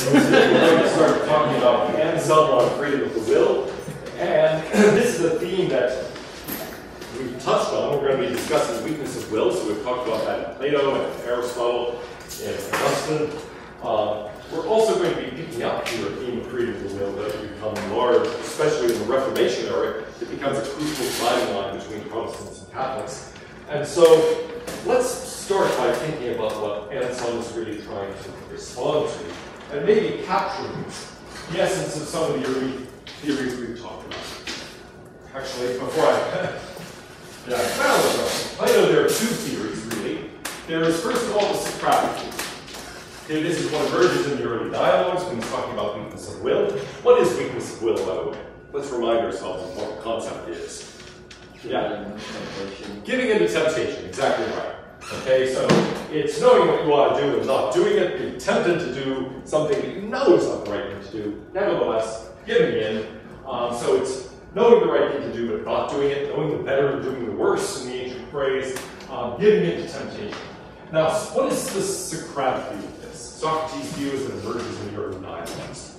We're going to start talking about Anselm on freedom of the will. And this is a theme that we've touched on. We're going to be discussing weakness of will. So we've talked about that in Plato and Aristotle and Augustine. We're also going to be picking up here a theme of freedom of the will that has become large, especially in the Reformation era. It becomes a crucial dividing line between Protestants and Catholics. And so let's start by thinking about what Anselm is really trying to respond to, and maybe capturing the essence of some of the early theories we've talked about. Actually, before I found them, Plato, there are two theories, really. There is, first of all, the Socratic theory. Okay, this is what emerges in the early dialogues when he's talking about weakness of will. What is weakness of will, by the way? Let's remind ourselves of what the concept is. Giving into temptation, exactly right. Okay, so it's knowing what you ought to do and not doing it, being tempted to do something that you know is not the right thing to do, nevertheless, giving in. So it's knowing the right thing to do but not doing it, knowing the better and doing the worse in the ancient phrase, giving into temptation. Now, what is the Socratic view of this? Socrates' view as it emerges in the early dialogues.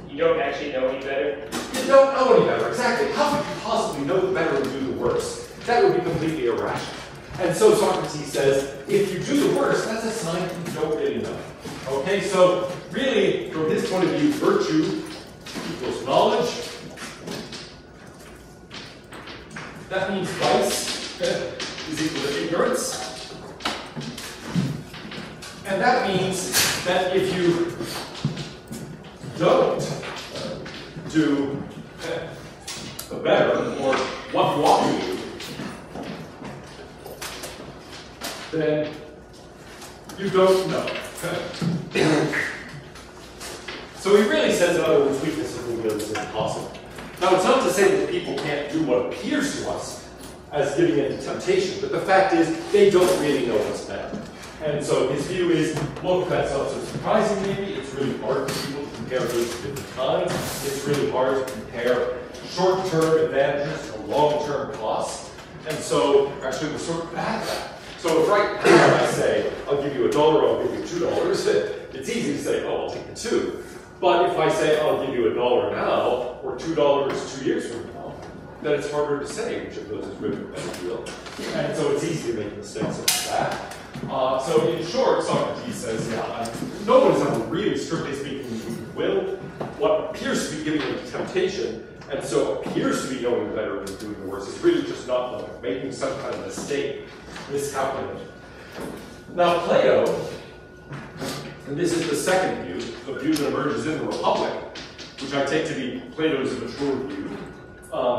You don't actually know any better? You don't know any better, exactly. How could you possibly know the better and do the worse? That would be completely irrational. And so Socrates says, if you do the worst, that's a sign that you don't really know. Okay, so really, from his point of view, virtue equals knowledge. That means vice is equal to ignorance. And that means that if you don't do the better, or what you ought to do, then you don't know. So he really says, in other words, weakness of the will is impossible. Now, it's not to say that people can't do what appears to us as giving into temptation, but the fact is, they don't really know what's better. And so his view is, look, that's not so surprising maybe. It's really hard for people to compare those different kinds. It's really hard to compare short-term advantages to long-term costs. And so, actually, we're sort of bad at that. So if right now I say, I'll give you $1, I'll give you $2, it's easy to say, oh, I'll take the 2. But if I say, I'll give you $1 now, or $2 2 years from now, then it's harder to say which of those is really the better deal. And so it's easy to make mistakes like that. So in short, Socrates says, no one is ever really, strictly speaking, will. What appears to be giving into temptation, and so appears to be knowing the better than doing the worse, is really just not knowing, making some kind of mistake, miscalculating. Now Plato, and this is the second view, the view that emerges in the Republic, which I take to be Plato's mature view,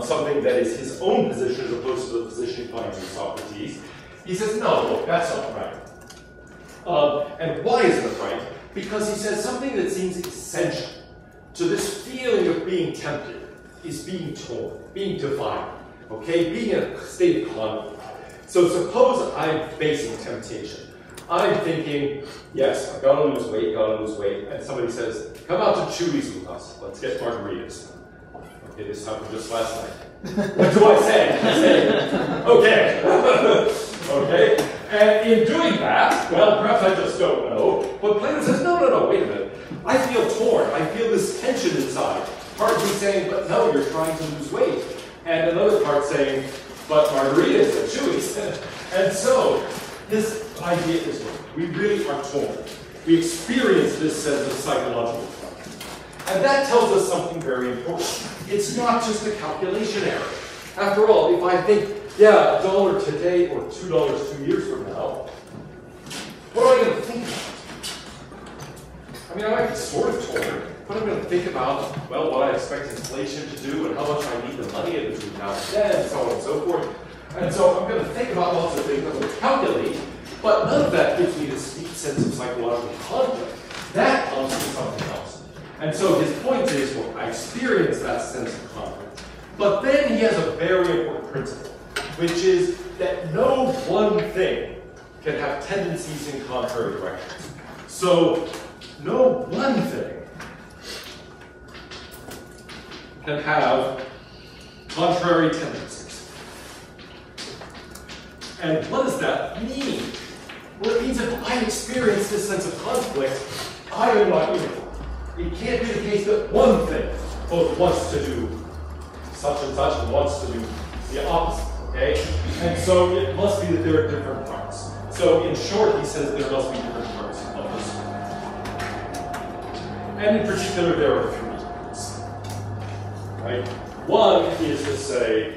something that is his own position as opposed to the position he finds in Socrates. He says, no, look, that's not right. And why isn't it right? Because he says something that seems essential to this feeling of being tempted is being torn, being divided, okay? Being in a state of conflict. So suppose I'm facing temptation. I'm thinking, yes, I've got to lose weight, and somebody says, come out to Chewy's with us, let's get margaritas. Okay, this happened just last night. What do I say? I say, okay. Okay? And in doing that, well, perhaps I just don't know, but Plato says, no, wait a minute. I feel torn. I feel this tension inside. Part of me saying, but no, you're trying to lose weight. And another part saying, but margaritas at Chewy's. And so, this idea is, look, we really are torn. We experience this sense of psychological conflict. And that tells us something very important. It's not just a calculation error. After all, if I think, yeah, $1 today or $2 2 years from now, what am I going to think about? I mean, I might be sort of torn, but I'm going to think about, well, what I expect inflation to do and how much I need the money in between now and then, and so on and so forth. And so I'm going to think about lots of things I'm going to calculate, but none of that gives me this deep sense of psychological conflict. That comes from something else. And so his point is, well, I experience that sense of conflict. But then he has a very important principle, which is that no one thing can have tendencies in contrary directions. So no one thing can have contrary tendencies. And what does that mean? Well, it means if I experience this sense of conflict, I am not uniform. It can't be the case that one thing both wants to do such and such and wants to do the opposite, okay? And so it must be that there are different parts. So in short, he says there must be different parts of the soul. And in particular, there are three parts, right? One is to say,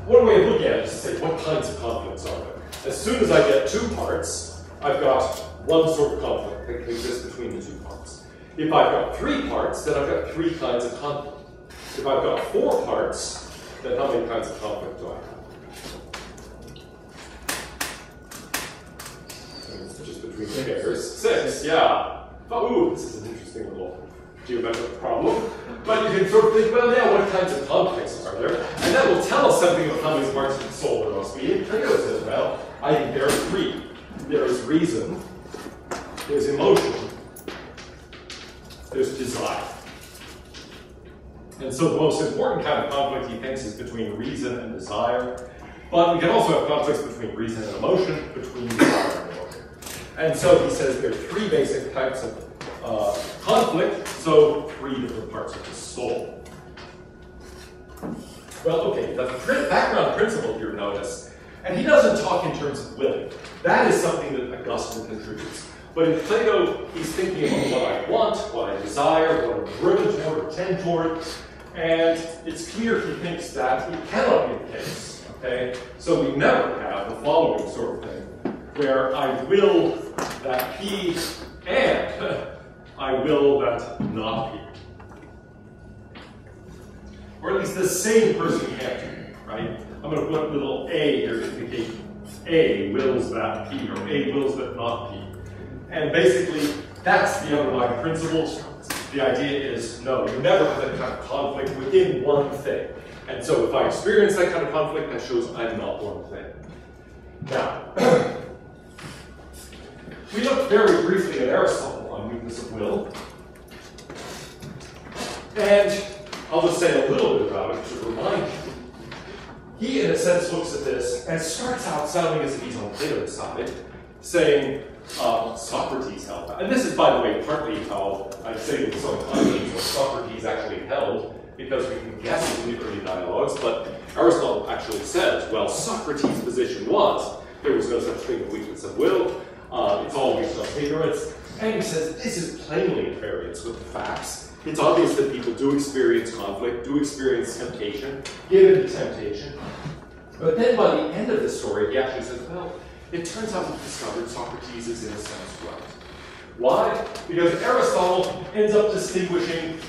one way of looking at it is to say, what kinds of conflicts are there? As soon as I get two parts, I've got one sort of conflict that can exist between the two parts. If I've got three parts, then I've got three kinds of conflict. If I've got four parts, then how many kinds of conflict do I have? It's just between the pairs. Six, yeah. Oh, ooh, this is an interesting little geometric problem. But you can sort of think, well, yeah, what kinds of conflicts are there? And that will tell us something about how many parts of the soul there must be. And Plato says, well, I think there are three. There is reason, there's emotion, there's desire. And so the most important kind of conflict, he thinks, is between reason and desire. But we can also have conflicts between reason and emotion, between desire and emotion. And so he says there are three basic types of conflict, so three different parts of the soul. Well, okay, the background principle here, notice, and he doesn't talk in terms of willing. That is something that Augustine contributes. But in Plato, he's thinking about what I want, what I desire, what I'm driven toward or tend toward, and it's clear he thinks that it cannot be the case, okay? So we never have the following sort of thing, where I will that P and I will that not P. Or at least the same person can't do, right? I'm going to put a little A here to indicate A wills that P, or A wills that not P. And basically, that's the underlying principle. The idea is, no, you never have that kind of conflict within one thing. And so if I experience that kind of conflict, that shows I'm not one thing. Now, we looked very briefly at Aristotle on weakness of will. And I'll just say a little bit about it to remind you. He, in a sense, looks at this and starts out sounding as if he's on Plato's side, saying, Socrates held that. And this is, by the way, partly how I say with some confidence what Socrates actually held, because we can guess in the early dialogues, but Aristotle actually says, well, Socrates' position was there was no such thing as weakness of will, it's always just ignorance, and he says this is plainly at variance with the facts. It's obvious that people do experience conflict, do experience temptation, give into temptation, but then by the end of the story, he actually says, well, it turns out we've discovered Socrates is in a sense right. Why? Because Aristotle ends up distinguishing,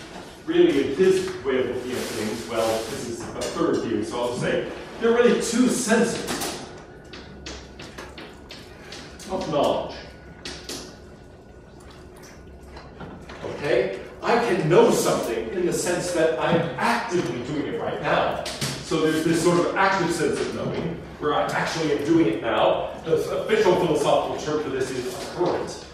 really in his way of looking at things, well, this is a third view, so I'll just say, there are really two senses of knowledge. Okay? I can know something in the sense that I'm actively doing it right now. So there's this sort of active sense of knowing, where I actually am doing it now. The official philosophical term for this is occurrent.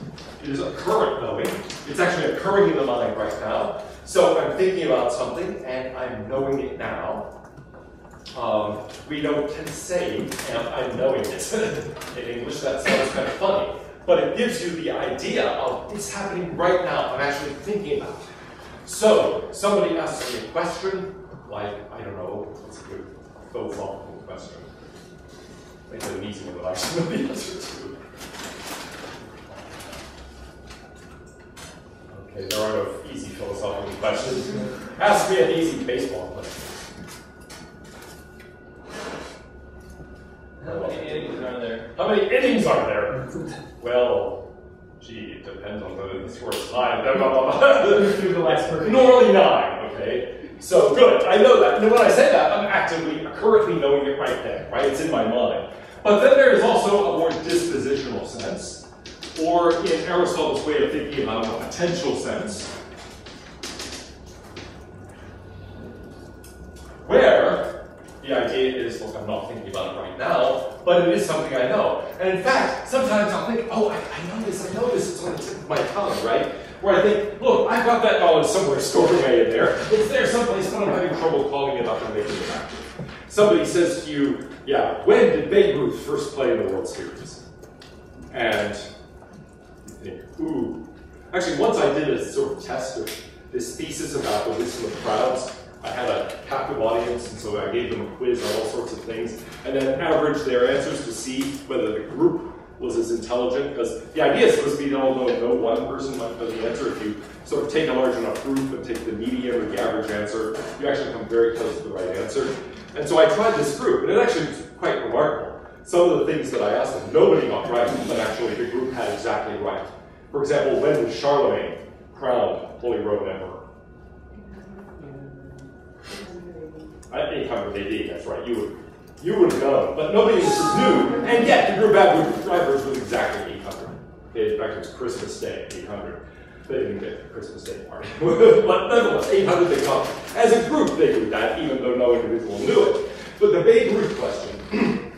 It is a current knowing. It's actually occurring in the mind right now. So I'm thinking about something, and I'm knowing it now. We don't tend to say, and I'm knowing it. In English, that sounds kind of funny. But it gives you the idea of it's happening right now. I'm actually thinking about it. So somebody asks me a question, like, I don't know, what's a good philosophical question? Make it an easy one that I should know the answer to. Okay, there are no easy philosophical questions. Ask me an easy baseball question. How many innings are there? How many innings are there? Well, gee, it depends on whether the score is high. Normally 9, okay? So good, I know that. And when I say that, I'm actively, currently knowing it right then, right? It's in my mind. But then there is also a more dispositional sense, or in Aristotle's way of thinking about a potential sense, where the idea is, look, I'm not thinking about it right now, but it is something I know. And in fact, sometimes I'll think, oh, I know this, it's on the tip of my tongue, right? Where I think, look, I've got that knowledge somewhere stored away in there. It's there someplace, but I'm having trouble calling it up and making it active. Somebody says to you, yeah, when did Babe Ruth first play in the World Series? And you think, ooh. Actually, once I did a sort of test of this thesis about the wisdom of crowds. I had a captive audience, and so I gave them a quiz on all sorts of things, and then averaged their answers to see whether the group was as intelligent, because the idea is supposed to be that although no one person might know the answer, if you sort of take a large enough group and take the median or the average answer, you actually come very close to the right answer. And so I tried this group, and it actually was quite remarkable. Some of the things that I asked them, nobody got right, but actually the group had exactly right. For example, when was Charlemagne crowned Holy Roman Emperor? 800 AD, that's right. You would have known, but nobody in this knew, and yet the group average was exactly 800. Okay, in fact, it was Christmas Day, 800. They didn't get the Christmas Day party. But nonetheless, 800 they got. As a group, they knew that, even though no individual knew it. But the Babe Ruth question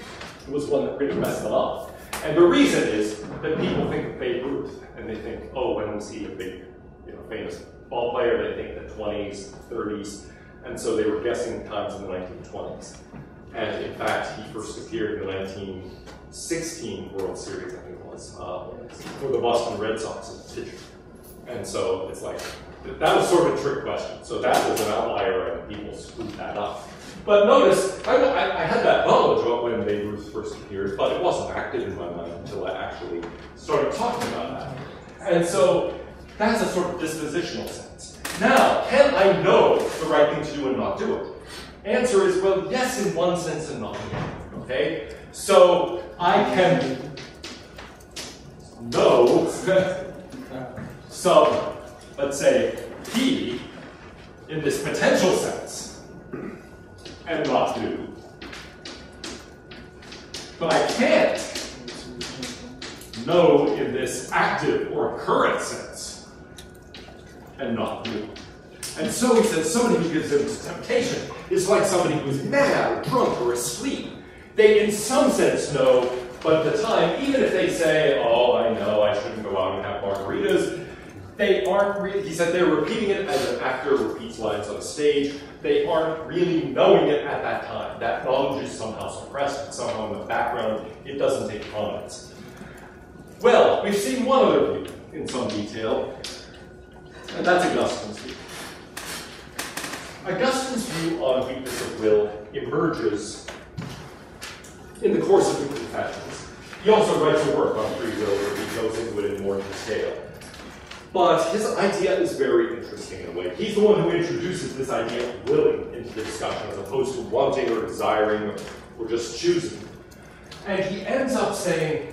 was one that really messed them up. And the reason is that people think of Babe Ruth, and they think, oh, when was he a big, famous ball player? They think the 20s, 30s. And so they were guessing times in the 1920s. And in fact, he first appeared in the 1916 World Series, I think it was, for the Boston Red Sox as a pitcher. And so it's like, that was sort of a trick question. So that was an outlier, and people screwed that up. But notice, I had that knowledge about when Babe Ruth first appeared, but it wasn't active in my mind until I actually started talking about that. And so that's a sort of dispositional sense. Now, can I know the right thing to do and not do it? Answer is, well, yes, in one sense and not in another, okay? So I can know some, let's say, P in this potential sense and not do. But I can't know in this active or current sense and not do. And so he says somebody who gives into temptation is like somebody who's mad or drunk or asleep. They in some sense know, but at the time, even if they say, oh, I know I shouldn't go out and have margaritas, they aren't really, he said they're repeating it as an actor repeats lines on a stage. They aren't really knowing it at that time. That knowledge is somehow suppressed, and somehow in the background, it doesn't take prominence. Well, we've seen one other view in some detail, and that's Augustine's view. Augustine's view on weakness of will emerges in the course of the Confessions. He also writes a work on free will where he goes into it in more detail. But his idea is very interesting in a way. He's the one who introduces this idea of willing into the discussion as opposed to wanting or desiring or just choosing. And he ends up saying,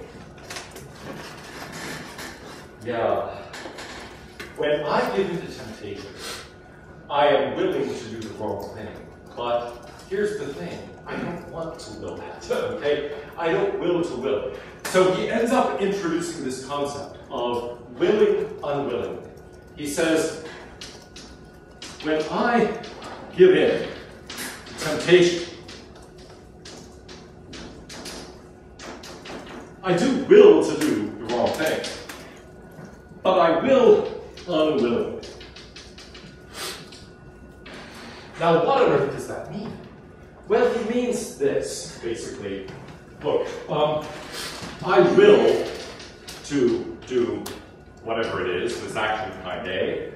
yeah, when I give into temptation, I am willing to do the wrong thing. But here's the thing, I don't want to will that, okay? I don't will to will. So he ends up introducing this concept of willing, unwilling. He says, when I give in to temptation, I do will to do the wrong thing, but I will unwillingly. Now, what on earth does that mean? Well, he means this, basically. Look, I will to do whatever it is, this action kind A,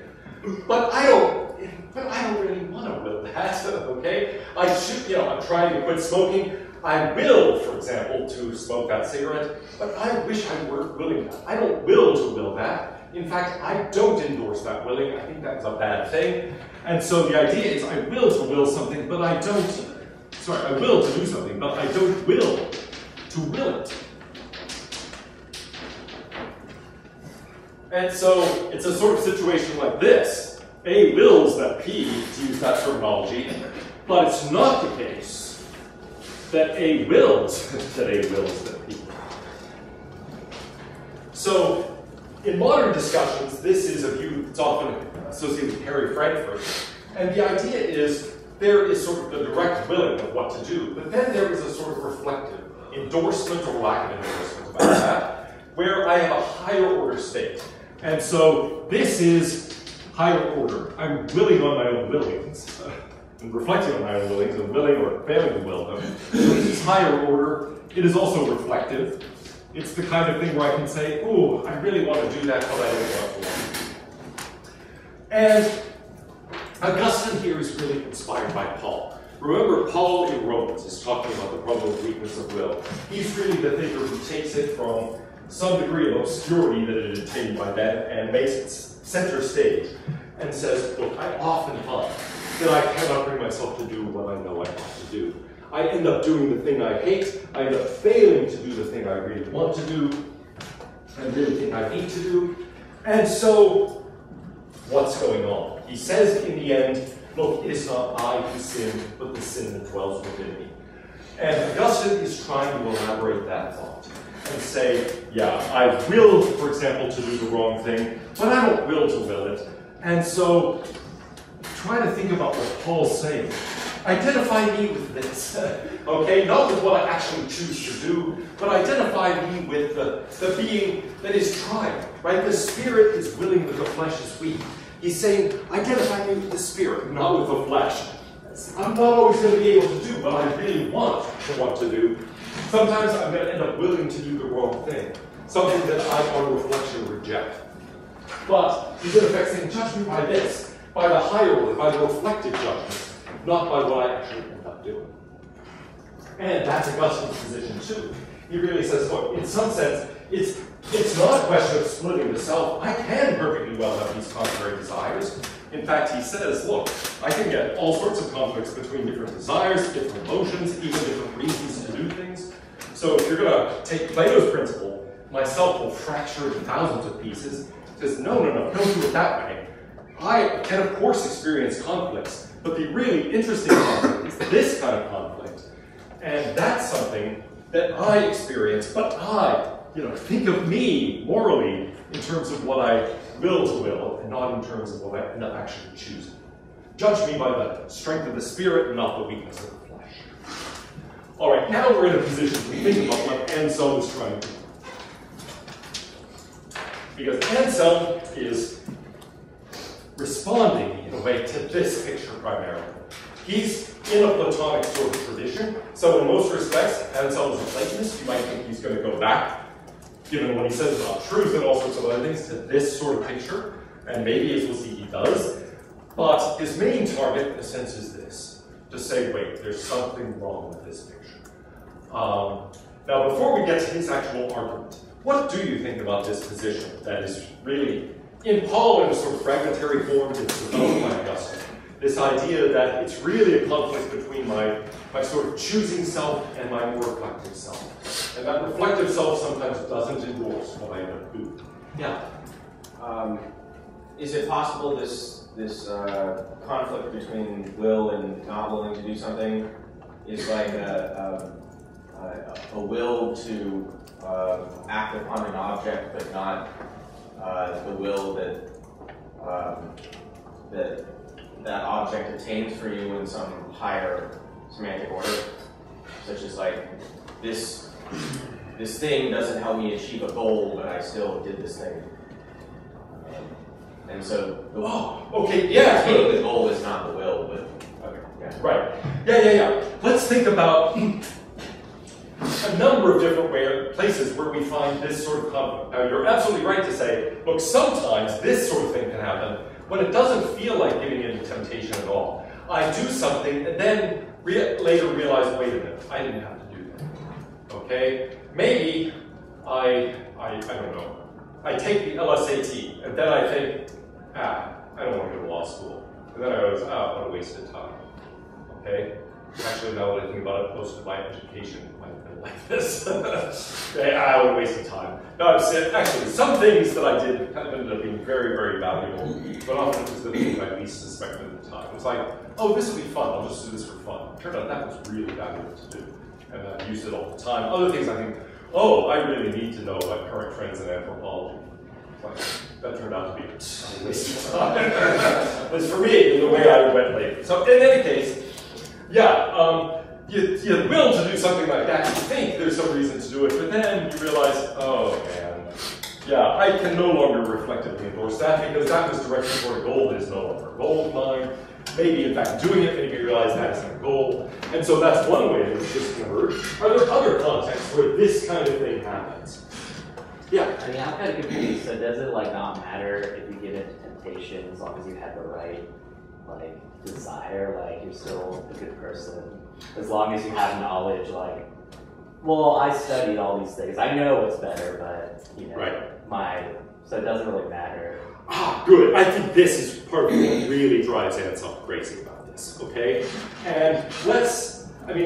but I don't really want to will that, okay? I should, I'm trying to quit smoking. I will, for example, to smoke that cigarette, but I wish I weren't willing that. I don't will to will that. In fact, I don't endorse that willing. I think that's a bad thing. And so the idea is I will to will something, but I don't, I will to do something, but I don't will to will it. And so it's a sort of situation like this. A wills that P, to use that terminology, but it's not the case that A wills that A wills that P. So in modern discussions, this is a view that's often associated with Harry Frankfurt. And the idea is there is sort of the direct willing of what to do, but then there is a sort of reflective endorsement or lack of endorsement about that, where I have a higher order state. And so this is higher order. I'm willing on my own willings, and reflecting on my own willings, and willing or failing to will them. So this is higher order. It is also reflective. It's the kind of thing where I can say, ooh, I really want to do that, but I don't want to. And Augustine here is really inspired by Paul. Remember, Paul in Romans is talking about the problem of weakness of will. He's really the thinker who takes it from some degree of obscurity that it had attained by then and makes it center stage and says, look, I often find that I cannot bring myself to do what I know I have to do. I end up doing the thing I hate. I end up failing to do the thing I really want to do and really think I need to do. And so, what's going on? He says in the end, look, it is not I who sin, but the sin that dwells within me. And Augustine is trying to elaborate that thought and say, yeah, I will, for example, to do the wrong thing, but I don't will to will it. And so, try to think about what Paul's saying. Identify me with this, okay? Not with what I actually choose to do, but identify me with the being that is trying, right? The spirit is willing, but the flesh is weak. He's saying, identify me with the spirit, not with the flesh. I'm not always going to be able to do what I really want to do. Sometimes I'm going to end up willing to do the wrong thing, something that I, on reflection, reject. But he's in effect saying, judge me by this, by the higher order, by the reflective judgment, not by what I actually end up doing. And that's Augustine's position too. He really says, look, in some sense, it's not a question of splitting the self. I can perfectly well have these contrary desires. In fact, he says, look, I can get all sorts of conflicts between different desires, different emotions, even different reasons to do things. So if you're going to take Plato's principle, myself will fracture into thousands of pieces. He says, no, don't do it that way. I can, of course, experience conflicts, but the really interesting conflict is this kind of conflict. And that's something that I experience, but I, think of me morally in terms of what I will to will, and not in terms of what I end up actually choosing. Judge me by the strength of the spirit and not the weakness of the flesh. All right, now we're in a position to think about what Anselm is trying to do. Because Anselm is responding, in a way, to this picture primarily. He's in a Platonic sort of tradition, so in most respects, Anselm is a Platonist. You might think he's going to go back, given what he says about truth and all sorts of other things, to this sort of picture, and maybe, as we'll see, he does. But his main target, in a sense, is this, to say, wait, there's something wrong with this picture. Now, before we get to his actual argument, what do you think about this position that is really, in Paul, in a sort of fragmentary form, it's developed by Augustine? This idea that it's really a conflict between my sort of choosing self and my more reflective self. And that reflective self sometimes doesn't endorse what I end up doing. Yeah? Is it possible this conflict between will and not willing to do something is like a will to act upon an object, but not the will that object attains for you in some higher semantic order, such as like this thing doesn't help me achieve a goal, but I still did this thing. And so attaining the goal is not the will, but okay, yeah. Right. Yeah. Let's think about a number of different places where we find this sort of conflict. Now, you're absolutely right to say, look, sometimes this sort of thing can happen when it doesn't feel like giving in to temptation at all. I do something and then later realize, wait a minute, I didn't have to do that. Okay? Maybe I don't know. I take the LSAT and then I think, I don't want to go to law school. And then I realize, what a waste of time. Okay? Actually, now that I think about it, most of my education might have been like this. What a waste of time. No, I've said, actually, some things that I did kind of ended up being very, very valuable, but often it was the thing I least suspected at the time. It was like, oh, this will be fun, I'll just do this for fun. Turned out that was really valuable to do, and I've used it all the time. Other things I think, oh, I really need to know about current trends in anthropology. Like, that turned out to be a waste of time. At least for me, in the way I went later. So in any case, you will to do something like that. You think there's some reason to do it, but then you realize, oh man, I can no longer reflectively endorse that because that was directed toward a goal that is no longer a goal of mine. Maybe, in fact, doing it made me realize that isn't a goal. And so that's one way in which this can emerge. Are there other contexts where this kind of thing happens? Yeah. I mean, I'm kind of confused. So does it like not matter if you get into temptation as long as you have the right like desire? Like you're still a good person as long as you have knowledge. Like, well, I studied all these things. I know what's better, but you know, so it doesn't really matter. Ah, good. I think this is part of what really drives Anselm crazy about this. Okay, and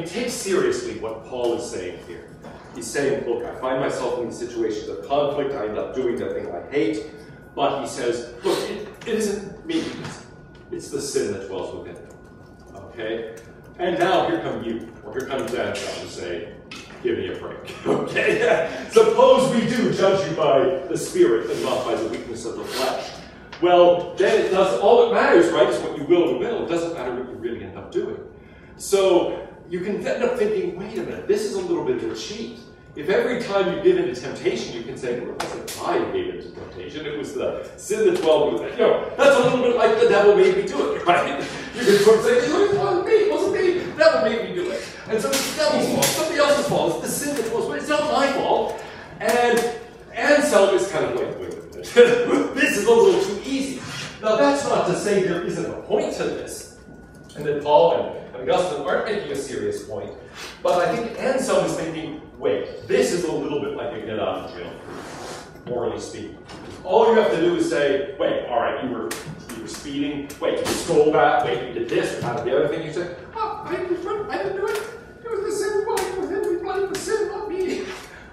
take seriously what Paul is saying here. He's saying, look, I find myself in these situations of conflict, I end up doing the thing I hate, but he says, look, it isn't me, it's the sin that dwells within me, okay? And now here come you, or here comes Anselm to say, give me a break, okay? Suppose we do judge you by the Spirit and not by the weakness of the flesh. Well, then it does, all that matters, right, is what you will. It doesn't matter what you really end up doing. So, you can end up thinking, wait a minute, this is a little bit of a cheat. If every time you give into temptation, you can say, well, it wasn't I who gave into temptation, it was the sin that dwelled within me. You know, that's a little bit like the devil made me do it, right? You can sort of say, it wasn't me, the devil made me do it. And so it's the devil's fault, somebody else's fault, it's the sin that dwells within me, it's not my fault. And Anselm is kind of like, wait a minute, this is a little too easy. Now that's not to say there isn't a point to this, and that Paul and Augustine aren't making a serious point, but I think Anselm is thinking, wait, this is a little bit like a get out of jail free, morally speaking. All you have to do is say, wait, all right, you were speeding, wait, you stole that, wait, you did this, or kind of the other thing. You say, oh, I didn't do it. It was the sin dwelling within me, blame the sin, not me.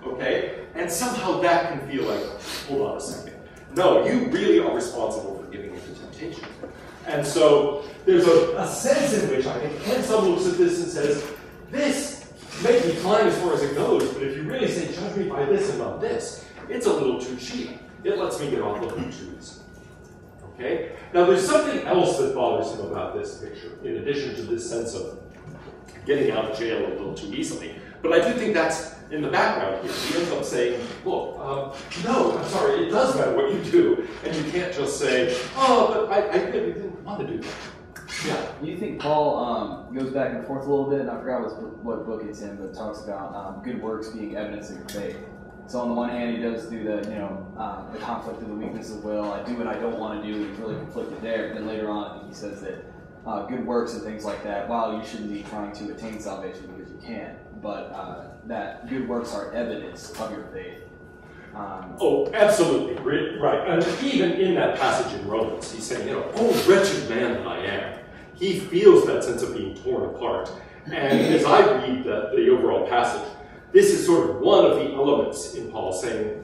Okay? And somehow that can feel like, hold on a second. No, you really are responsible for giving into temptation. And so there's a sense in which I think Anselm looks at this and says, this may be fine as far as it goes, but if you really say, judge me by this and not this, it's a little too cheap. It lets me get off the hook too easy. Okay? Now there's something else that bothers him about this picture, in addition to this sense of getting out of jail a little too easily. But I do think that's in the background here. He ends up saying, look, no, I'm sorry, it does matter what you do, and you can't just say, oh, but I really didn't want to do that. Yeah. You think Paul goes back and forth a little bit, and I forgot what book it's in, but talks about good works being evidence of your faith. So on the one hand, he does do the conflict of the weakness of will. I do what I don't want to do. He's really conflicted there. But then later on, he says that good works and things like that, while you shouldn't be trying to attain salvation because you can't, but that good works are evidence of your faith. Oh, absolutely, right. And even in that passage in Romans, he's saying, oh, wretched man that I am. He feels that sense of being torn apart. And as I read the overall passage, this is sort of one of the elements in Paul saying,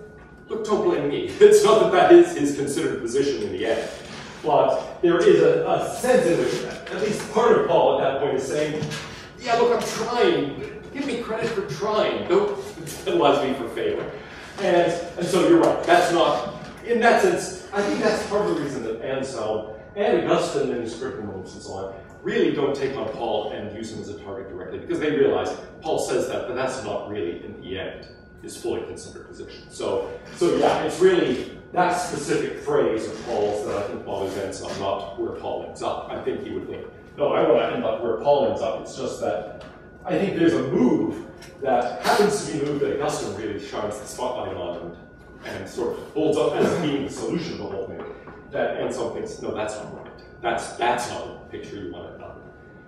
look, don't blame me. It's not that is his considered position in the end. But there is a sense in which at least part of Paul at that point is saying, yeah, look, I'm trying. Give me credit for trying. Don't penalize me for failing. And so you're right. That's not, in that sense, I think that's part of the reason that Anselm and Augustine and his critical moments and so on really don't take on Paul and use him as a target directly, because they realize Paul says that, but that's not really, in the end, his fully considered position. So yeah, it's really that specific phrase of Paul's that I think bothers Anselm, not where Paul ends up. I think he would think, no, I want to end up where Paul ends up. It's just that I think there's a move that happens to be a move that Augustine really shines the spotlight on and sort of holds up as being the solution to the whole thing, that Anselm thinks, no, that's not right. That's not the picture you want to know.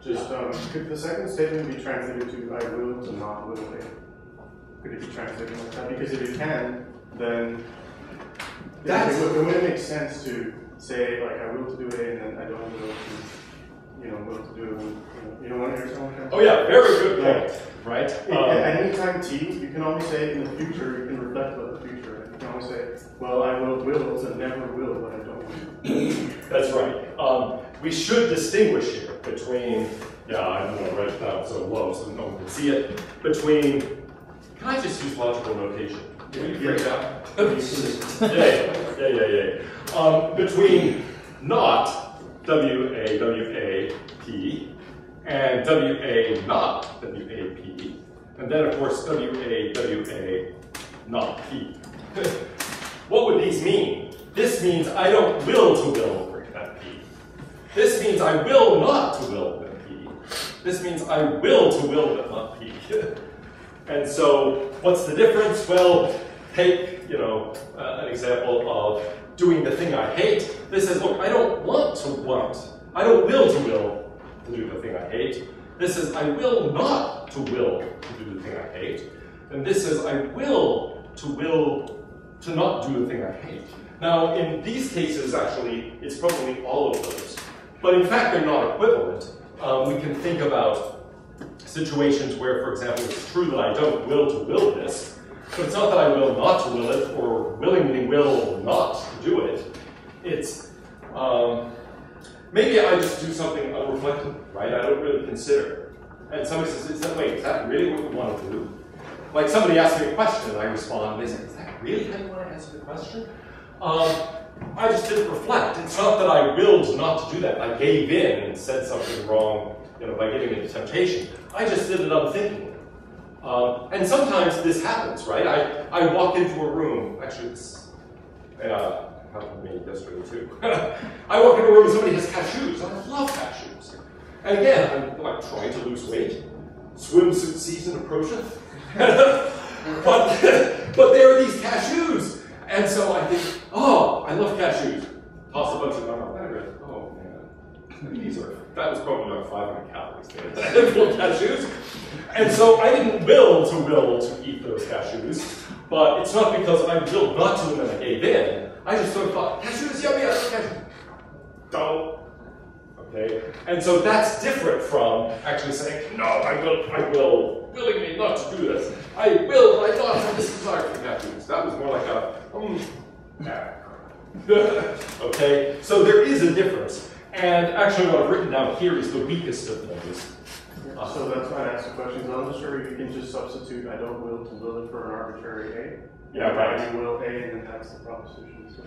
Just, could the second statement be translated to I will to not willingly? Could it be translated like that? Because if it can, then it wouldn't make sense to say, like, I will to do A and then I don't will to, will to do, you know what you're saying? Oh yeah, very good point, right? At any time T, you can always say in the future, you can reflect about the future. You can always say, well, I will to never will, but I don't will. That's right. We should distinguish here between, I'm going to write it down so low so no one can see it, between, can I just use logical notation? Can you figure it out? Yeah. Between not, W-A-W-A-P, and W-A not, W-A-P, and then of course W-A-W-A not P. What would these mean? This means I don't will to will that P. This means I will not to will that P. This means I will to will but not P. And so, what's the difference? Well, take an example of doing the thing I hate. This says, look, I don't will to do the thing I hate. This says, I will not to will to do the thing I hate. And this says, I will to not do the thing I hate. Now, in these cases, actually, it's probably all of those. But in fact, they're not equivalent. We can think about situations where, for example, it's true that I don't will to will this, but it's not that I will not to will it, or willingly will not do it. It's, maybe I just do something unreflected, right? I don't really consider. And somebody says, wait, is that really what you want to do? Like somebody asks me a question and I respond, and they say, is that really how you want to answer the question? I just didn't reflect. It's not that I willed not to do that. I gave in and said something wrong, by giving into temptation. I just did it unthinkingly. And sometimes this happens, right? I walk into a room. Actually, it's happened to me yesterday too. I walk into a room and somebody has cashews. I love cashews. And again, I'm like trying to lose weight. Swimsuit season approacheth. but there are these cashews. And so I think, oh, I love cashews. Toss a bunch of them out. Oh man, that was probably about 500 calories. Full cashews. And so I didn't will to eat those cashews, but it's not because I willed not to and then I gave in. I just sort of thought, cashews, yummy, I love cashews. Don't. Okay? And so that's different from actually saying, no, I will willingly not to do this. I will, but I don't have this desire for cashews. That was more like okay? So there is a difference. And actually what I've written down here is the weakest of those. So that's why I asked the question. So I'm not sure if you can just substitute I don't will to will it for an arbitrary A. Yeah, right. I will A, and then that's the proposition. So.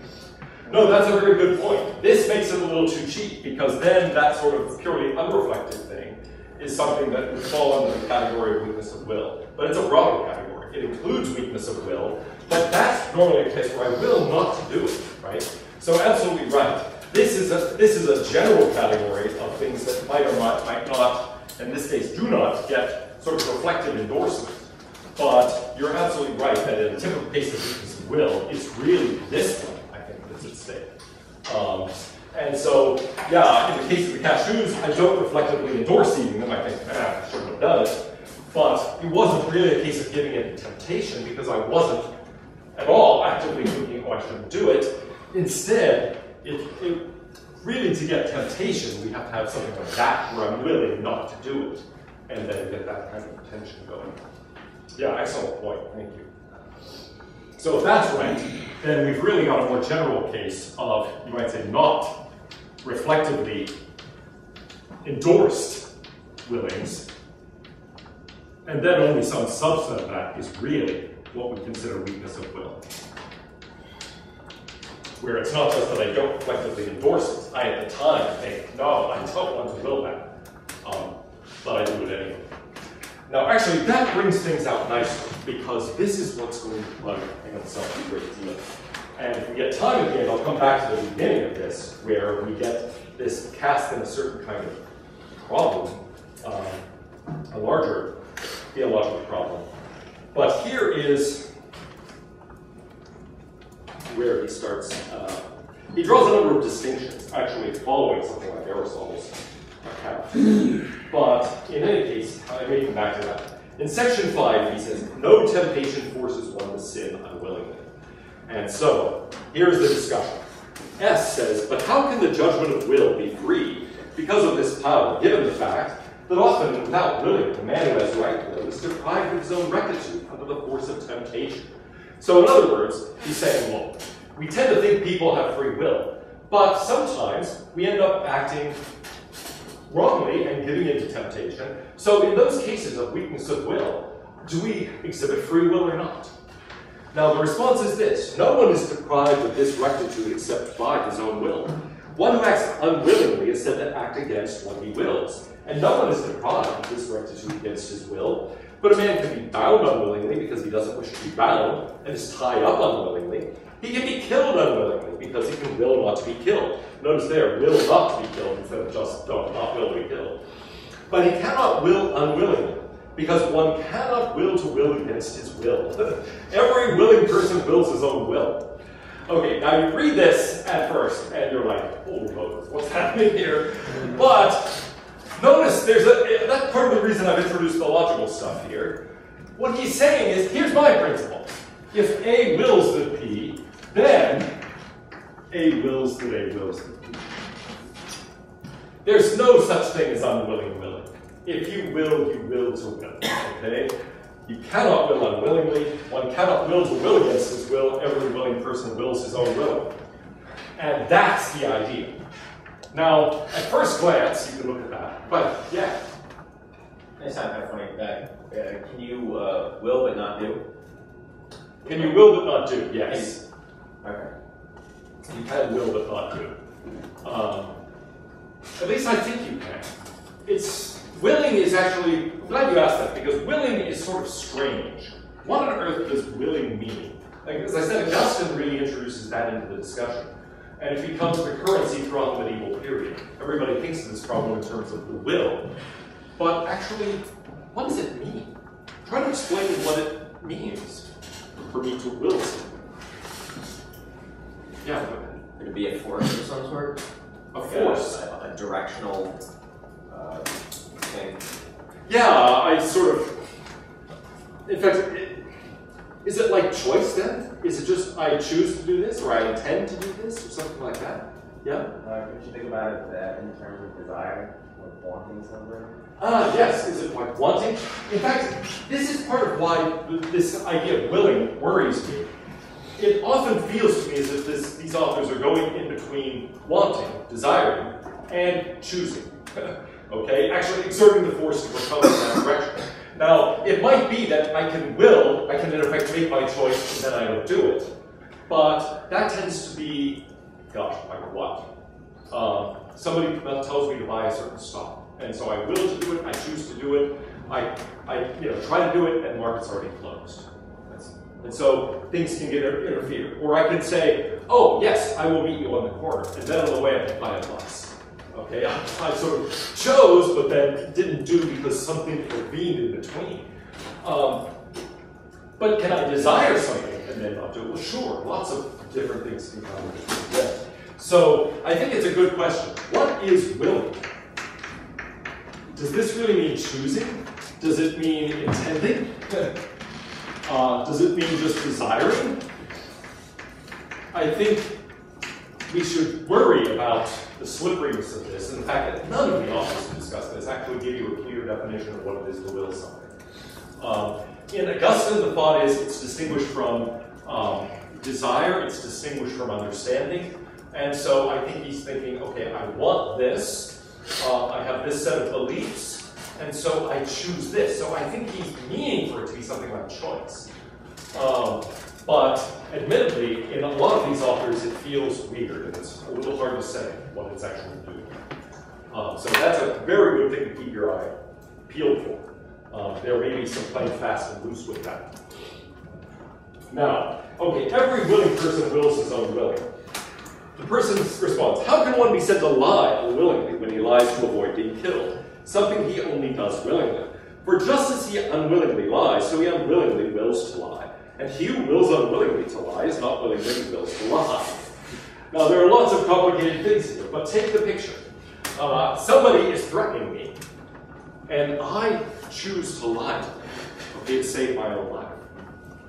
No, that's a very good point. This makes it a little too cheap, because then that sort of purely unreflective thing is something that would fall under the category of weakness of will. But it's a broader category. It includes weakness of will, but that's normally a case where I will not to do it, right? So absolutely right. This is a general category of things that might or might not, in this case, do not get sort of reflective endorsement. But you're absolutely right that in a typical case of weakness of will, it's really this one, I think, that's at stake. And so, yeah, in the case of the cashews, I don't reflectively endorse eating them. I think, I shouldn't have done it. But it wasn't really a case of giving in to temptation, because I wasn't at all actively thinking, oh, I shouldn't do it. Instead, really to get temptation, we have to have something like that, where I'm willing not to do it, and then get that kind of attention going. Yeah, excellent point, thank you. So if that's right, then we've really got a more general case of, you might say, not reflectively endorsed willings, and then only some subset of that is really what we consider weakness of will. Where it's not just that I don't reflectively endorse it. I, at the time, think, no, I don't want to will that. But I do it anyway. Now, actually, that brings things out nicely, because this is what's going to plug in itself a great deal. And if we get time at the end, I'll come back to the beginning of this, where we get this cast in a certain kind of problem, a larger theological problem. But here is where he starts. He draws a number of distinctions, actually following something like Aristotle's account. But in any case, I may come back to that. In section 5, he says, no temptation forces one to sin unwillingly. And so, here's the discussion. S says, but how can the judgment of will be free because of this power, given the fact that often, without willing, the man who has right will is deprived of his own rectitude under the force of temptation? So in other words, he's saying, well, we tend to think people have free will, but sometimes we end up acting wrongly and giving into temptation. So in those cases of weakness of will, do we exhibit free will or not? Now the response is this: no one is deprived of this rectitude except by his own will. One who acts unwillingly is said to act against what he wills, and no one is deprived of this rectitude against his will. But a man can be bound unwillingly because he doesn't wish to be bound, and is tied up unwillingly. He can be killed unwillingly because he can will not to be killed. Notice there, will not to be killed instead of just not will to be killed. But he cannot will unwillingly because one cannot will to will against his will. Every willing person wills his own will. Okay, now you read this at first, and you're like, holy Moses, what's happening here? But notice that's part of the reason I've introduced the logical stuff here. What he's saying is, here's my principle. If A wills that P, then A wills that A wills that P. There's no such thing as unwilling willing. If you will to will, okay? You cannot will unwillingly. One cannot will to will against his will. Every willing person wills his own will. And that's the idea. Now, at first glance, you can look at that. But, yeah. It's not kind of funny. Can you will but not do? Can you will but not do? Yes. Okay. You can will but not do. At least I think you can. Willing is actually, I'm glad you asked that, because willing is sort of strange. What on earth does willing mean? Like, as I said, Augustine really introduces that into the discussion. And it becomes the currency throughout the medieval period. Everybody thinks of this problem in terms of the will. But actually, what does it mean? Try to explain what it means for me to will something. Yeah, go ahead. Would it be a force of some sort? A force? A directional thing? Yeah, I sort of... In fact, is it like choice then? Is it just I choose to do this, or I intend to do this, or something like that? Yeah? Could you think about it in terms of desire, like wanting something? Yes. Is it like wanting? In fact, this is part of why this idea of willing worries me. It often feels to me as if these authors are going in between wanting, desiring, and choosing. Okay? Actually exerting the force to propel in that direction. Now, it might be that I can in effect make my choice and then I don't do it. But that tends to be, gosh, like what? Somebody tells me to buy a certain stock. And so I will to do it, I choose to do it, I try to do it, and the market's already closed. And so things can get interfered. Or I can say, oh, yes, I will meet you on the corner. And then on the way I can buy a bus. Okay, I sort of chose, but then didn't do because something intervened in between. But can I desire something and then not do it? Well, sure, lots of different things can come into it. So I think it's a good question. What is willing? Does this really mean choosing? Does it mean intending? Does it mean just desiring? I think we should worry about the slipperiness of this, and the fact that none of the authors who discuss this actually give you a clear definition of what it is to will something. In Augustine, the thought is it's distinguished from desire, it's distinguished from understanding, and so I think he's thinking, okay, I want this, I have this set of beliefs, and so I choose this. So I think he's meaning for it to be something like choice. But admittedly, in a lot of these authors, it feels weird, and it's a little hard to say what it's actually doing. So that's a very good thing to keep your eye peeled for. There may be some playing fast and loose with that. Now, okay, every willing person wills his own willing. The person responds, how can one be said to lie unwillingly when he lies to avoid being killed? Something he only does willingly. For just as he unwillingly lies, so he unwillingly wills to lie. And he who wills unwillingly to lie is not willingly wills to lie. Now, there are lots of complicated things here, but take the picture. Somebody is threatening me, and I choose to lie to them, okay, to save my own life.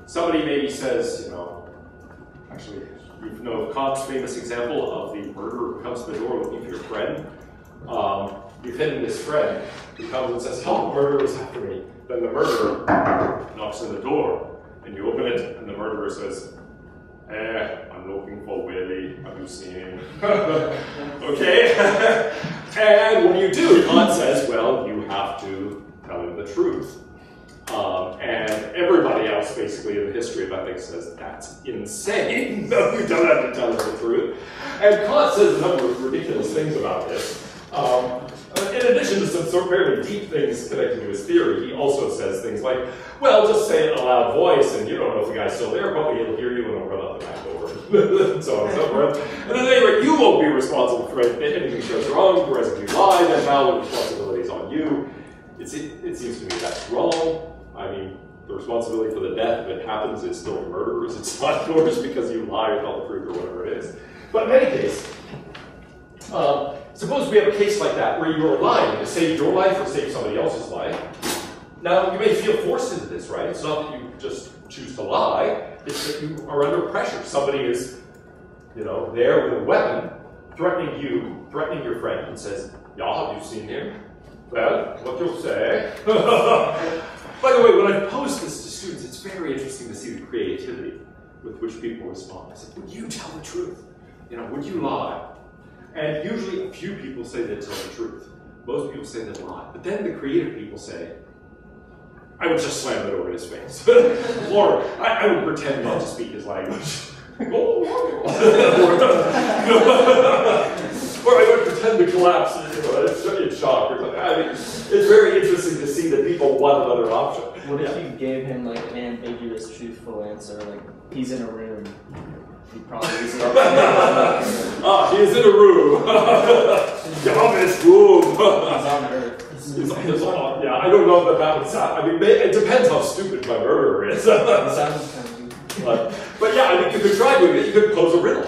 Somebody maybe says, actually, you know Kant's famous example of the murderer who comes to the door looking for your friend. You've hidden this friend who comes and says, help, the murderer is after me. Then the murderer knocks on the door, and you open it, and the murderer says, I'm looking for Willie, have you seen him? Okay? And when you do, Kant says, well, you have to tell him the truth. And everybody else, basically, in the history of ethics says, that's insane. No, you don't have to tell him the truth. And Kant says a number of ridiculous things about this. In addition to some sort of very deep things connected to his theory, he also says things like, well, just say it in a loud voice, and you don't know if the guy's still there, probably he'll hear you and he'll run out the back door, and so on and so forth. And at any rate, you won't be responsible for anything that goes wrong, whereas if you lie, then now the responsibility is on you. It's it seems to me that's wrong. I mean, the responsibility for the death, if it happens, is still the murderer's. It's not yours because you lie without the proof or whatever it is. But in any case, suppose we have a case like that where you're lying to save your life or save somebody else's life. Now, you may feel forced into this, right? It's not that you just choose to lie. It's that you are under pressure. Somebody is, there with a weapon, threatening you, threatening your friend, and says, "Yeah, have you seen him? Well, what you'll say?" By the way, when I pose this to students, it's very interesting to see the creativity with which people respond. I said, "Would you tell the truth? Would you lie?" And usually a few people say they tell the truth. Most people say they lie. But then the creative people say, "I would just slam it over his face." Or I would pretend not to speak his language. Or I would pretend to collapse in shock or something. I mean, it's very interesting to see that people want another option. What if you gave him like an ambiguous, truthful answer, like he's in a room? He probably is. He is in a room. Dumbest room. He's on Earth. Yeah, I don't know that would sound. I mean, it depends how stupid my murderer is. But yeah, I mean, you could try doing it. You could pose a riddle.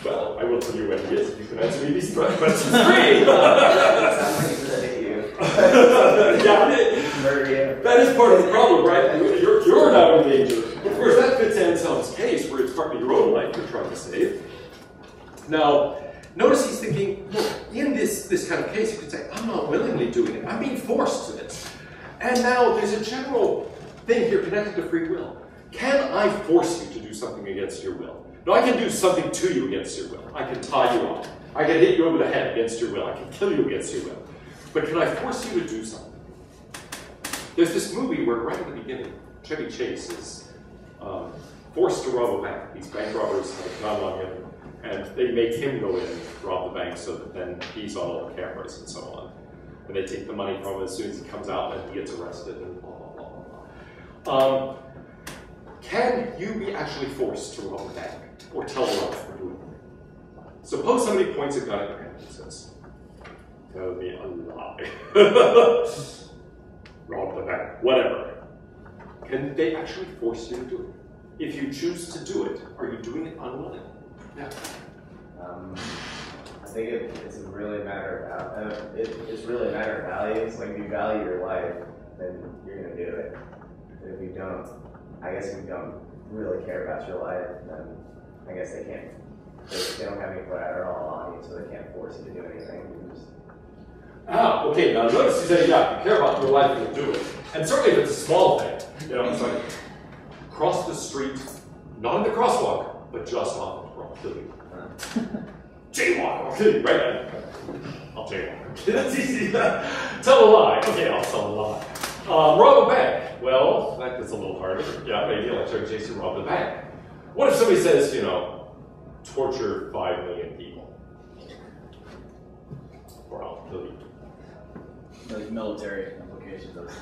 Well, I will tell you when he is if you can answer me these questions 3. That is part of the problem, right? You're now in danger. Of course, that fits Anselm's case, where it's partly your own life you're trying to save. Now, notice he's thinking, look, in this kind of case, you could say, I'm not willingly doing it. I'm being forced to this. And now there's a general thing here connected to free will. Can I force you to do something against your will? No, I can do something to you against your will. I can tie you up. I can hit you over the head against your will. I can kill you against your will. But can I force you to do something? There's this movie where right at the beginning, Chevy Chase is forced to rob a bank. These bank robbers have gone on him, and they make him go in and rob the bank so that then he's on all the cameras and so on. And they take the money from him as soon as he comes out and he gets arrested and blah, blah, blah, blah, blah. Can you be actually forced to rob a bank or tell a lie for doing it? Suppose somebody points a gun at your hand and says, "Tell me a lie." Rob the bank, whatever. Can they actually force you to do it? If you choose to do it, are you doing it unwillingly? Yeah. I think it's really a matter of it's really a matter of values. Like if you value your life, then you're going to do it. But if you don't, I guess if you don't really care about your life, then I guess they can't. They don't have any put at all on you, so they can't force you to do anything. Okay, now notice you say, yeah, if you care about your life, you'll do it. And certainly if it's a small thing, it's like, cross the street, not in the crosswalk, but just off the cross. Kill you. Jaywalk, I'll kill you, right? I'll jaywalk. That's easy. Tell a lie. Okay, I'll tell a lie. Rob a bank. Well, that's a little harder. Yeah, maybe I'll try to chase and rob the bank. What if somebody says, torture 5 million people? Or I'll kill you. Like military implications of it.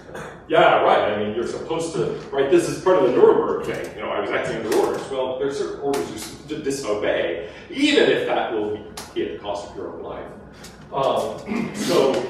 Yeah, right. I mean, you're supposed to, right? This is part of the Nuremberg thing. I was acting under orders. Well, there are certain orders you're supposed to disobey, even if that will be at the cost of your own life. So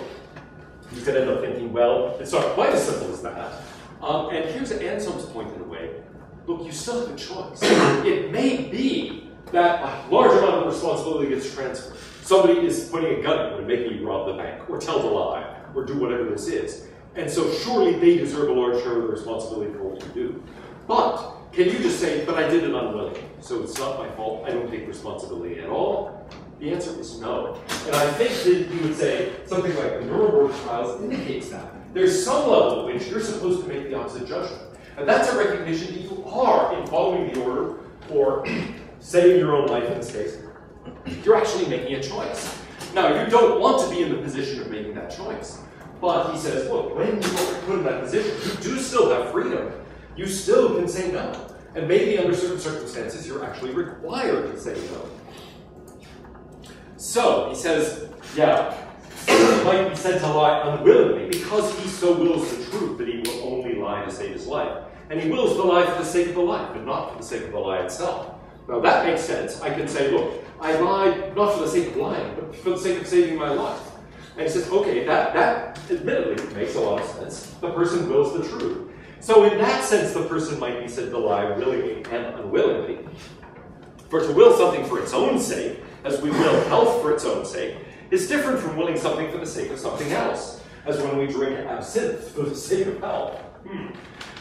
you could end up thinking, well, it's not quite as simple as that. And here's Anselm's point in a way. Look, you still have a choice. It may be that a large amount of responsibility gets transferred. Somebody is putting a gun at you and making you rob the bank, or tell the lie, or do whatever this is. And so surely they deserve a large share of the responsibility for what you do. But can you just say, but I did it unwillingly, so it's not my fault, I don't take responsibility at all? The answer is no. And I think that you would say something like the Nuremberg trials indicates that. There's some level at which you're supposed to make the opposite judgment. And that's a recognition that you are, in following the order, or saving your own life in this case, you're actually making a choice. Now, you don't want to be in the position of making that choice. But he says, look, when you are put in that position, you do still have freedom. You still can say no. And maybe under certain circumstances, you're actually required to say no. So, he says, yeah, it might be said to lie unwillingly because he so wills the truth that he will only lie to save his life. And he wills the lie for the sake of the life, and not for the sake of the lie itself. Now that makes sense. I can say, look, I lied not for the sake of lying, but for the sake of saving my life. And he says, okay, that admittedly makes a lot of sense. The person wills the truth. So in that sense, the person might be said to lie willingly and unwillingly. For to will something for its own sake, as we will health for its own sake, is different from willing something for the sake of something else, as when we drink absinthe for the sake of health.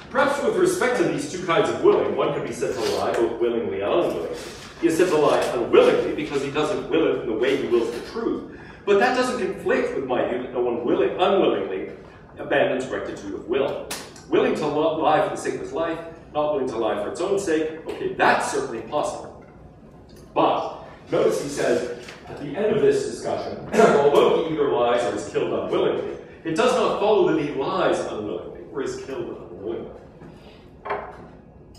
Perhaps with respect to these two kinds of willing, one could be said to lie both willingly and unwillingly. He is said to lie unwillingly because he doesn't will it in the way he wills the truth. But that doesn't conflict with my view that no one unwillingly abandons rectitude of will. Willing to lie for the sake of his life, not willing to lie for its own sake, okay, that's certainly possible. But notice he says at the end of this discussion, although he either lies or is killed unwillingly, it does not follow that he lies unwillingly or is killed unwillingly.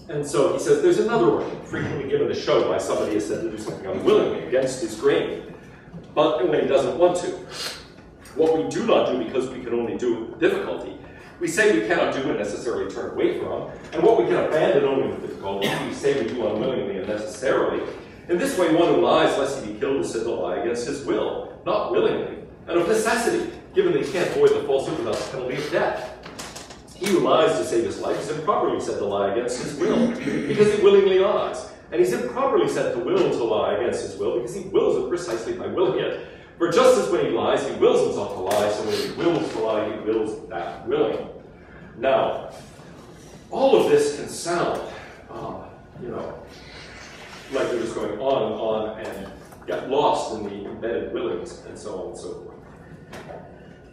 And so he says there's another way, frequently given a show by somebody is said to do something unwillingly against his grain, but when he doesn't want to. What we do not do because we can only do it with difficulty, we say we cannot do and necessarily turn away from, and what we can abandon only with difficulty, we say we do unwillingly and necessarily. In this way, one who lies lest he be killed is said to lie against his will, not willingly, and of necessity, given that he can't avoid the falsehood without the penalty of death. He who lies to save his life is improperly said to lie against his will, because he willingly lies. And he's improperly said to will to lie against his will, because he wills it precisely by willing it. For just as when he lies, he wills himself to lie, so when he wills to lie, he wills that willing. Now, all of this can sound, like they're just going on and get lost in the embedded willings and so on and so forth.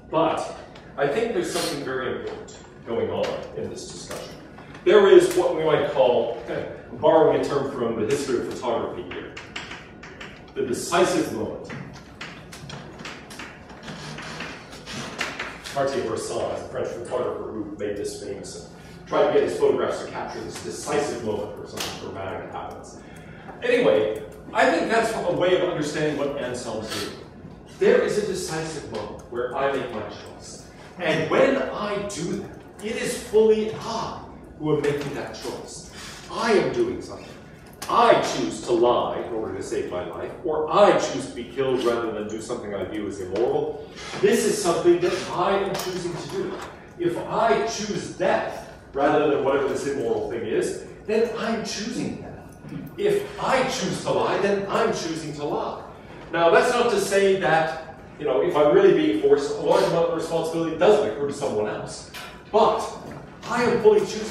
But I think there's something very important going on in this discussion. There is what we might call, borrowing a term from the history of photography here, the decisive moment. Cartier-Bresson is a French photographer who made this famous and tried to get his photographs to capture this decisive moment where something dramatic happens. Anyway, I think that's a way of understanding what Anselm's doing. There is a decisive moment where I make my choice. And when I do that, it is fully I who am making that choice. I am doing something. I choose to lie in order to save my life, or I choose to be killed rather than do something I view as immoral. This is something that I am choosing to do. If I choose death rather than whatever this immoral thing is, then I'm choosing death. If I choose to lie, then I'm choosing to lie. Now, that's not to say that, if I'm really being forced, a large amount of responsibility doesn't occur to someone else. But I am fully choosing.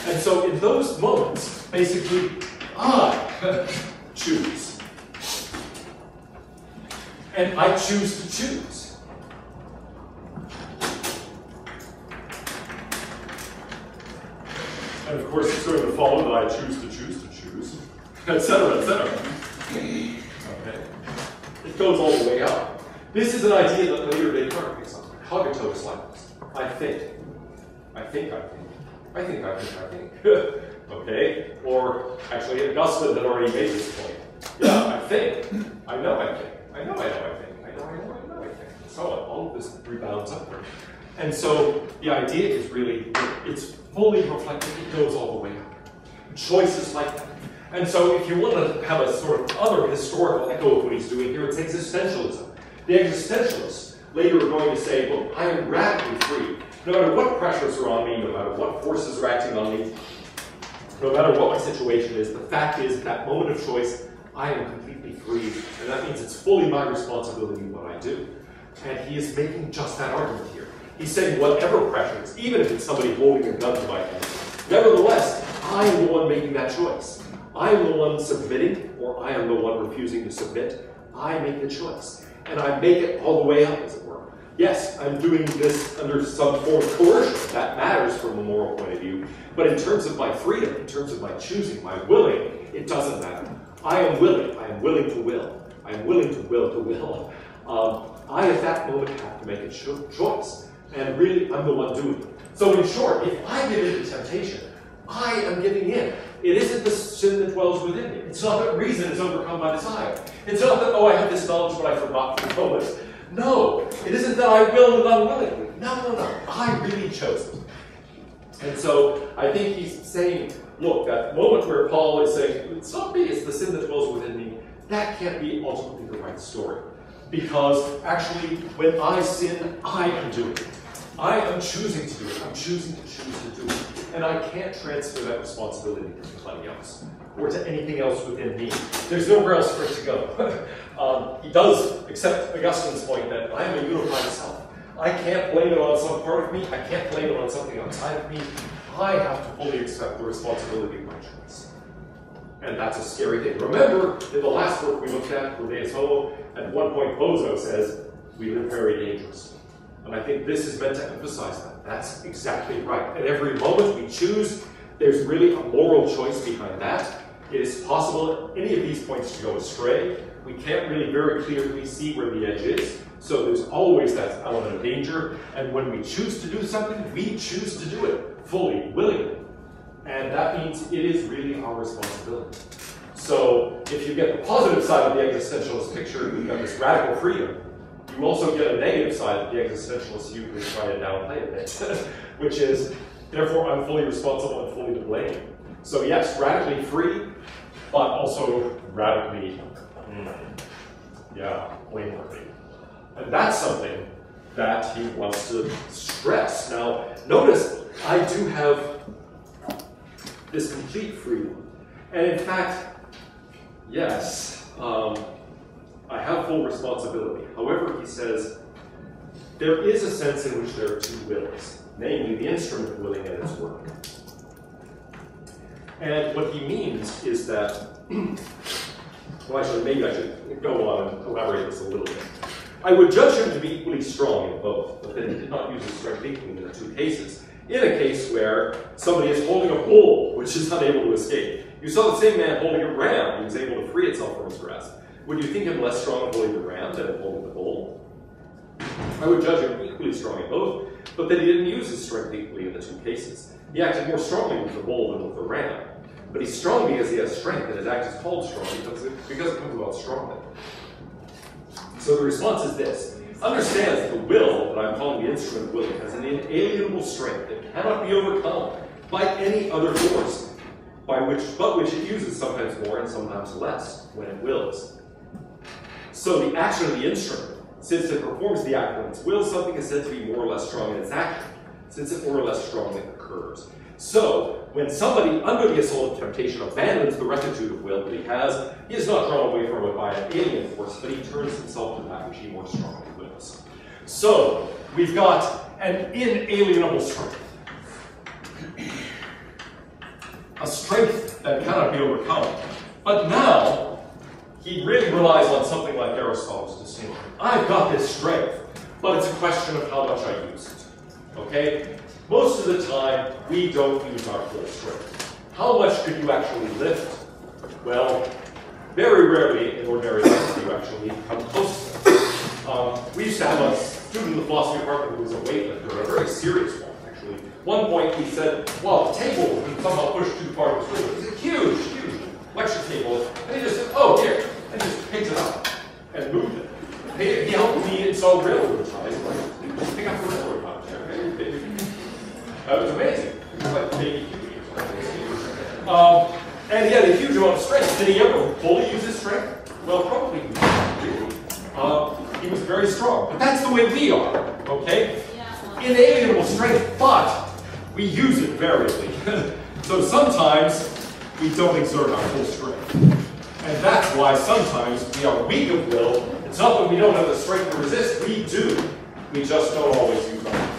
And so in those moments, basically, I choose. And I choose to choose. And of course, it's going to follow that I choose, etc., etc. Okay. It goes all the way up. This is an idea that later Descartes picks up. Cogito is like this. I think. Okay? Or actually, Augustine had already made this point. Yeah, I think. I know I think. I know I think. I know I think. And so on. All of this rebounds upward. And so the idea is really, it's fully reflected. It goes all the way up. Choices like that. And so if you want to have a sort of other historical echo of what he's doing here, it's existentialism. The existentialists later are going to say, well, I am radically free. No matter what pressures are on me, no matter what forces are acting on me, no matter what my situation is, the fact is, at that moment of choice, I am completely free, and that means it's fully my responsibility what I do. And he is making just that argument here. He's saying whatever pressures, even if it's somebody holding a gun to my head, nevertheless, I am the one making that choice. I am the one submitting, or I am the one refusing to submit. I make the choice. And I make it all the way up, as it were. Yes, I'm doing this under some form of coercion. That matters from a moral point of view. But in terms of my freedom, in terms of my choosing, my willing, it doesn't matter. I am willing. I am willing to will. I am willing to will to will. I, at that moment, have to make a choice. And really, I'm the one doing it. So in short, if I give in to temptation, I am giving in. It isn't the sin that dwells within me. It's not that reason is overcome by desire. It's not that, I have this knowledge, but I forgot for the moment. No, it isn't that I willed it unwillingly. No. I really chose it. And so I think he's saying, look, that moment where Paul is saying, it's not me, it's the sin that dwells within me, that can't be ultimately the right story. Because actually, when I sin, I am doing it. I am choosing to do it. I'm choosing to choose to do it. And I can't transfer that responsibility to anybody else or to anything else within me. There's nowhere else for it to go. He does accept Augustine's point that I am a unified self. I can't blame it on some part of me. I can't blame it on something outside of me. I have to fully accept the responsibility of my choice. And that's a scary thing. Remember, in the last book we looked at, Deus Homo, at one point Bozo says, we live very dangerously. And I think this is meant to emphasize that. That's exactly right. At every moment we choose, there's really a moral choice behind that. It is possible at any of these points to go astray. We can't really very clearly see where the edge is. So there's always that element of danger. And when we choose to do something, we choose to do it fully, willingly. And that means it is really our responsibility. So if you get the positive side of the existentialist picture, you've got this radical freedom. You also get a negative side that the existentialists usually try to downplay a bit, which is, therefore, I'm fully responsible and fully to blame. So yes, radically free, but also radically, blameworthy. And that's something that he wants to stress. Now, notice, I do have this complete freedom. And in fact, yes, I have full responsibility. However, he says, there is a sense in which there are two wills, namely the instrument willing and its work. And what he means is that, well, actually, maybe I should go on and elaborate this a little bit. I would judge him to be equally strong in both, but that he did not use his strength equally in the two cases. In a case where somebody is holding a bull, which is unable to escape. You saw the same man holding a ram, who was able to free itself from his grasp. Would you think him less strong in holding the ram than in holding the bull? I would judge him equally strong in both, but that he didn't use his strength equally in the two cases. He acted more strongly with the bull than with the ram. But he's strong because he has strength, and his act is called strong because it comes about strongly. So the response is this. Understand that the will, that I'm calling the instrument willing, has an inalienable strength that cannot be overcome by any other force, but which it uses sometimes more and sometimes less when it wills. So the action of the instrument, since it performs the act when its will, something is said to be more or less strong in its action, since it more or less strongly occurs. So when somebody under the assault of temptation abandons the rectitude of will that he is not drawn away from it by an alien force, but he turns himself to that which he more strongly wills. So we've got an inalienable strength. A strength that cannot be overcome. But now, he really relies on something like Aristotle's distinction. I've got this strength, but it's a question of how much I use it. Okay? Most of the time, we don't use our full strength. How much could you actually lift? Well, very rarely in ordinary life do you actually come close to it. We used to have a student in the philosophy department who was a weightlifter, a very serious one, actually. One point he said, well, the table was somehow pushed too far to the room. It was a huge, huge lecture table. And he just said, oh, here. And just picked it up and moved it. He helped me install railroad ties. Like, just pick up the railroad ties. Okay? That was amazing. It was like baby Huey or something. And he had a huge amount of strength. Did he ever fully use his strength? Well, probably not really. He was very strong. But that's the way we are, okay? Inalienable strength, but we use it variably. So sometimes we don't exert our full strength. And that's why sometimes we are weak of will. It's not that we don't have the strength to resist. We do. We just don't always use our